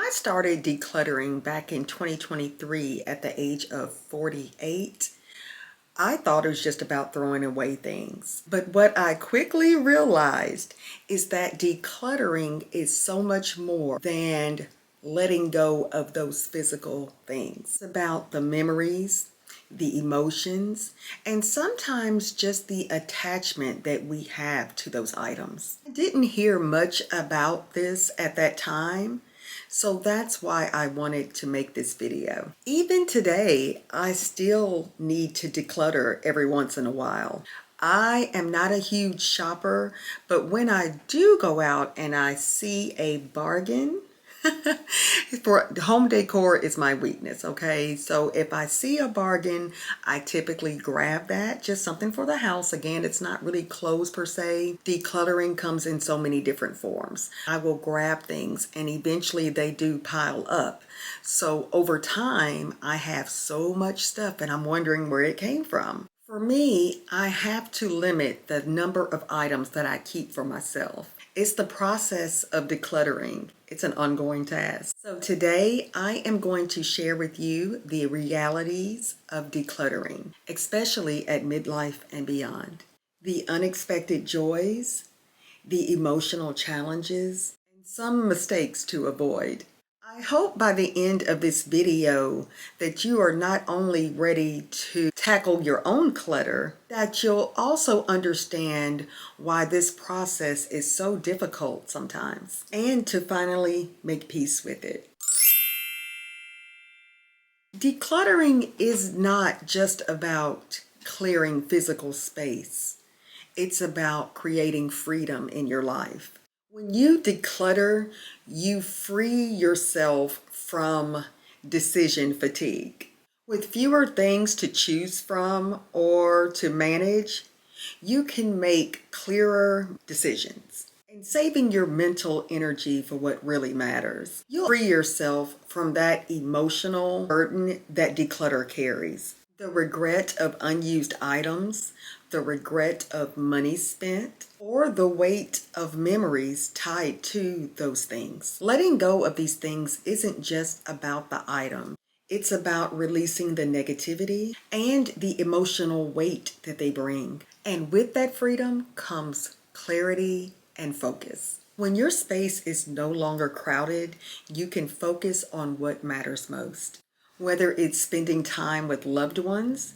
I started decluttering back in 2023 at the age of 48. I thought it was just about throwing away things. But what I quickly realized is that decluttering is so much more than letting go of those physical things. It's about the memories, the emotions, and sometimes just the attachment that we have to those items. I didn't hear much about this at that time, so that's why I wanted to make this video. Even today, I still need to declutter every once in a while. I am not a huge shopper, but when I do go out and I see a bargain, for home decor is my weakness, okay? So if I see a bargain, I typically grab that, just something for the house. Again, it's not really clothes per se. Decluttering comes in so many different forms. I will grab things and eventually they do pile up. So over time, I have so much stuff and I'm wondering where it came from. For me, I have to limit the number of items that I keep for myself. It's the process of decluttering. It's an ongoing task. So today I am going to share with you the realities of decluttering, especially at midlife and beyond. The unexpected joys, the emotional challenges, and some mistakes to avoid. I hope by the end of this video that you are not only ready to tackle your own clutter, that you'll also understand why this process is so difficult sometimes, and to finally make peace with it. Decluttering is not just about clearing physical space. It's about creating freedom in your life. When you declutter, you free yourself from decision fatigue. With fewer things to choose from or to manage, you can make clearer decisions and saving your mental energy for what really matters. You'll free yourself from that emotional burden that declutter carries. The regret of unused items, the regret of money spent, or the weight of memories tied to those things. Letting go of these things isn't just about the item. It's about releasing the negativity and the emotional weight that they bring. And with that freedom comes clarity and focus. When your space is no longer crowded, you can focus on what matters most. Whether it's spending time with loved ones,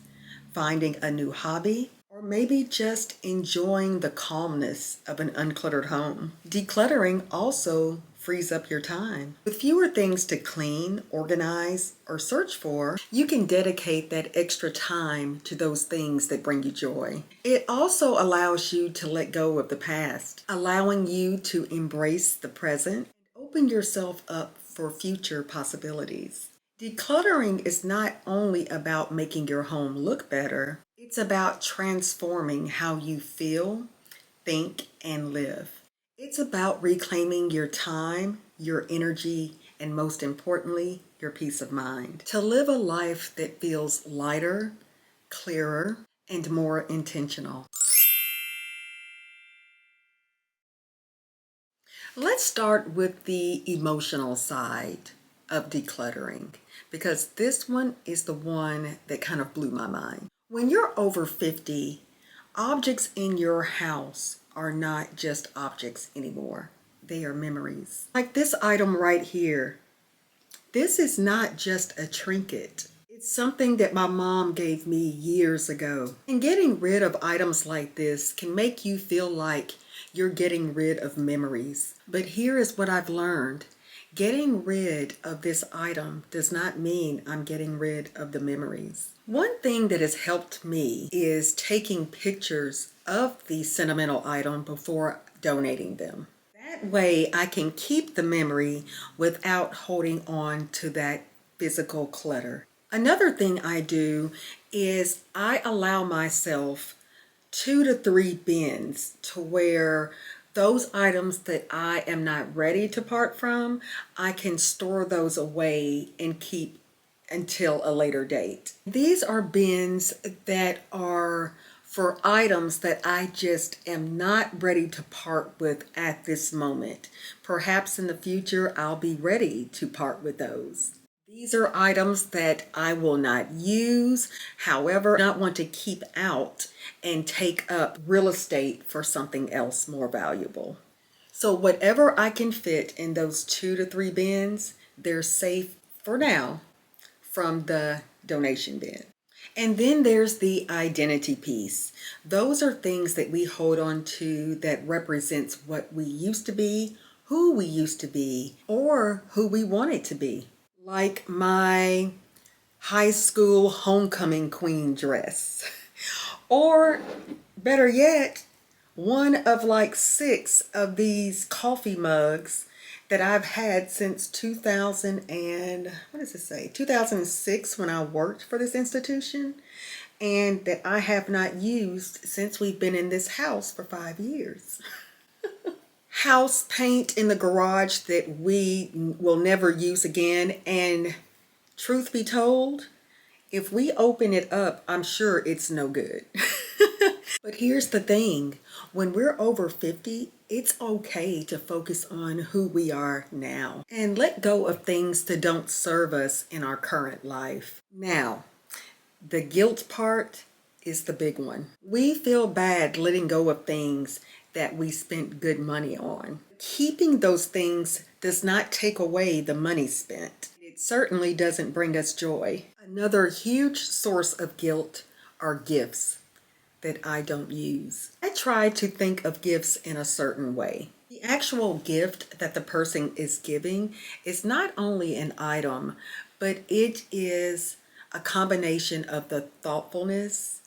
finding a new hobby, or maybe just enjoying the calmness of an uncluttered home. Decluttering also frees up your time. With fewer things to clean, organize, or search for, you can dedicate that extra time to those things that bring you joy. It also allows you to let go of the past, allowing you to embrace the present and open yourself up for future possibilities. Decluttering is not only about making your home look better, it's about transforming how you feel, think, and live. It's about reclaiming your time, your energy, and most importantly, your peace of mind. To live a life that feels lighter, clearer, and more intentional. Let's start with the emotional side of decluttering, because this one is the one that kind of blew my mind. When you're over 50, objects in your house are not just objects anymore. They are memories. Like this item right here. This is not just a trinket. It's something that my mom gave me years ago. And getting rid of items like this can make you feel like you're getting rid of memories. But here is what I've learned. Getting rid of this item does not mean I'm getting rid of the memories. One thing that has helped me is taking pictures of the sentimental item before donating them. That way I can keep the memory without holding on to that physical clutter. Another thing I do is I allow myself 2 to 3 bins to where those items that I am not ready to part from, I can store those away and keep until a later date. These are bins that are for items that I just am not ready to part with at this moment. Perhaps in the future, I'll be ready to part with those. These are items that I will not use, however, not want to keep out and take up real estate for something else more valuable. So whatever I can fit in those 2 to 3 bins, they're safe for now from the donation bin. And then there's the identity piece. Those are things that we hold on to that represents what we used to be, who we used to be, or who we wanted to be. Like my high school homecoming queen dress. Or better yet, one of like 6 of these coffee mugs that I've had since 2006 when I worked for this institution, and that I have not used since we've been in this house for 5 years. House paint in the garage that we will never use again, and truth be told, if we open it up, I'm sure it's no good. But here's the thing, when we're over 50, it's okay to focus on who we are now and let go of things that don't serve us in our current life. Now, the guilt part is the big one. We feel bad letting go of things that we spent good money on. Keeping those things does not take away the money spent. It certainly doesn't bring us joy. Another huge source of guilt are gifts that I don't use. I try to think of gifts in a certain way. The actual gift that the person is giving is not only an item, but it is a combination of the thoughtfulness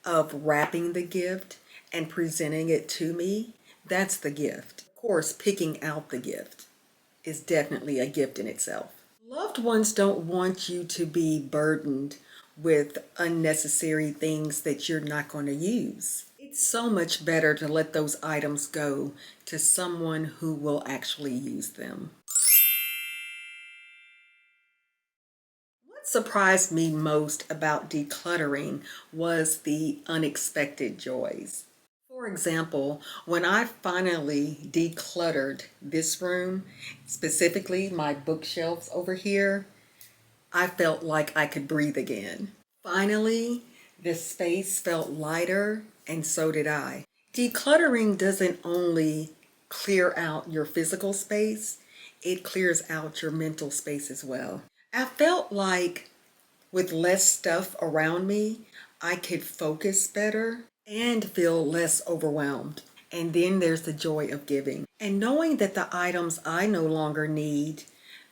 of wrapping the gift and presenting it to me. That's the gift. Of course, picking out the gift is definitely a gift in itself. Loved ones don't want you to be burdened with unnecessary things that you're not going to use. It's so much better to let those items go to someone who will actually use them. What surprised me most about decluttering was the unexpected joys. For example, when I finally decluttered this room, specifically my bookshelves over here, I felt like I could breathe again. Finally, the space felt lighter, and so did I. Decluttering doesn't only clear out your physical space, it clears out your mental space as well. I felt like with less stuff around me, I could focus better and feel less overwhelmed. And then there's the joy of giving. And knowing that the items I no longer need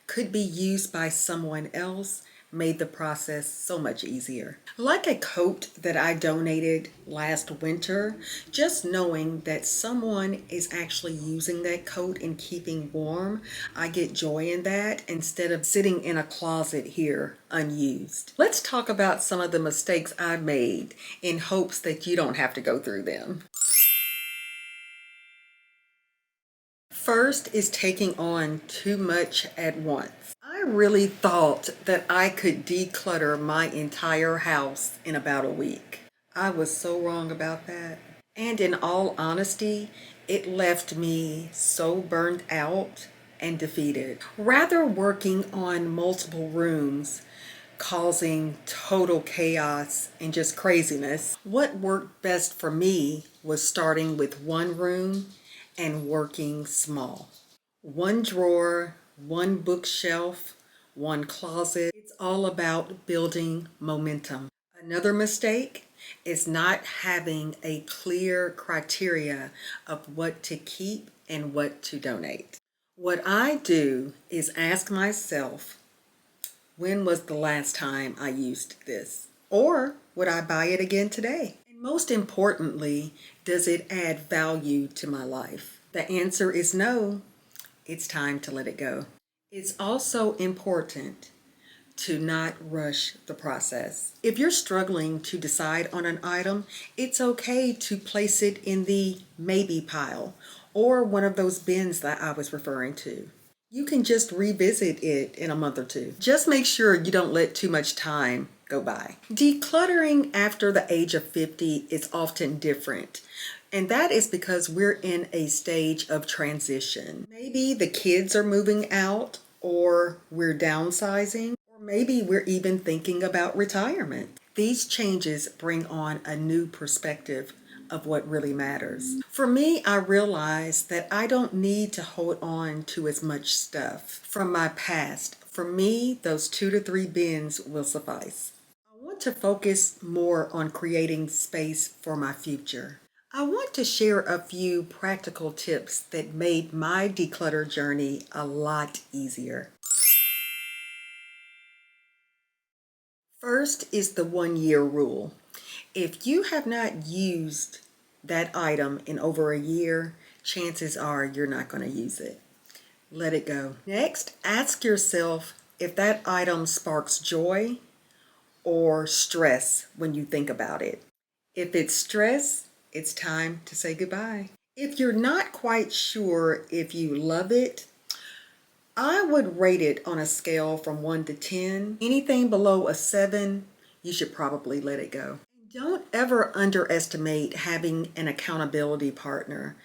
could be used by someone else made the process so much easier. Like a coat that I donated last winter, just knowing that someone is actually using that coat and keeping warm, I get joy in that instead of sitting in a closet here unused. Let's talk about some of the mistakes I made in hopes that you don't have to go through them. First is taking on too much at once. I really thought that I could declutter my entire house in about a week. I was so wrong about that. And in all honesty, it left me so burned out and defeated. Rather working on multiple rooms, causing total chaos and just craziness, what worked best for me was starting with one room and working small. One drawer, one bookshelf, one closet. It's all about building momentum. Another mistake is not having a clear criteria of what to keep and what to donate. What I do is ask myself, when was the last time I used this? Or would I buy it again today? And most importantly, does it add value to my life? The answer is no. It's time to let it go. It's also important to not rush the process. If you're struggling to decide on an item, it's okay to place it in the maybe pile or one of those bins that I was referring to. You can just revisit it in a month or two. Just make sure you don't let too much time go by. Decluttering after the age of 50 is often different. And that is because we're in a stage of transition. Maybe the kids are moving out, or we're downsizing, or maybe we're even thinking about retirement. These changes bring on a new perspective of what really matters. For me, I realized that I don't need to hold on to as much stuff from my past. For me, those 2 to 3 bins will suffice. I want to focus more on creating space for my future. I want to share a few practical tips that made my declutter journey a lot easier. First is the 1 year rule. If you have not used that item in over a year, chances are you're not going to use it. Let it go. Next, ask yourself if that item sparks joy or stress when you think about it. If it's stress, it's time to say goodbye. If you're not quite sure if you love it, I would rate it on a scale from 1 to 10. Anything below a 7, you should probably let it go. Don't ever underestimate having an accountability partner.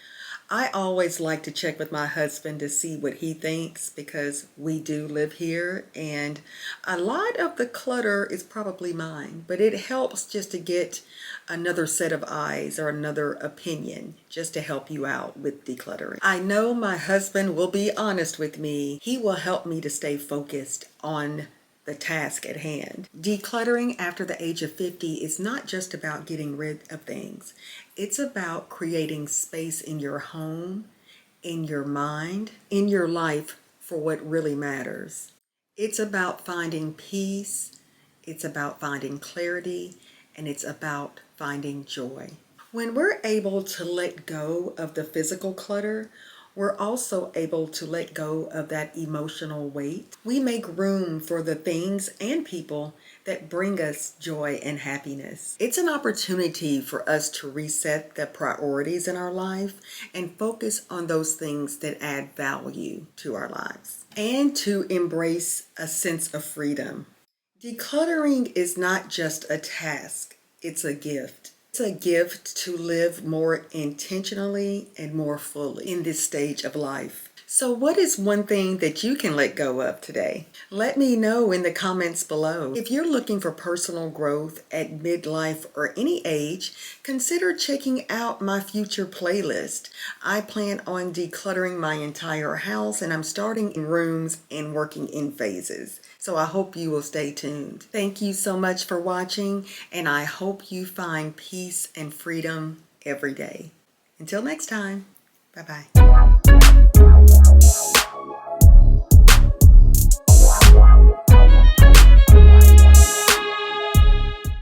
I always like to check with my husband to see what he thinks, because we do live here and a lot of the clutter is probably mine, but it helps just to get another set of eyes or another opinion just to help you out with decluttering. I know my husband will be honest with me. He will help me to stay focused on the task at hand. Decluttering after the age of 50 is not just about getting rid of things. It's about creating space in your home, in your mind, in your life for what really matters. It's about finding peace, it's about finding clarity, and it's about finding joy. When we're able to let go of the physical clutter, we're also able to let go of that emotional weight. We make room for the things and people that bring us joy and happiness. It's an opportunity for us to reset the priorities in our life and focus on those things that add value to our lives, and to embrace a sense of freedom. Decluttering is not just a task, it's a gift. It's a gift to live more intentionally and more fully in this stage of life. So what is one thing that you can let go of today? Let me know in the comments below. If you're looking for personal growth at midlife or any age, consider checking out my future playlist. I plan on decluttering my entire house, and I'm starting in rooms and working in phases. So I hope you will stay tuned. Thank you so much for watching, and I hope you find peace and freedom every day. Until next time, bye-bye.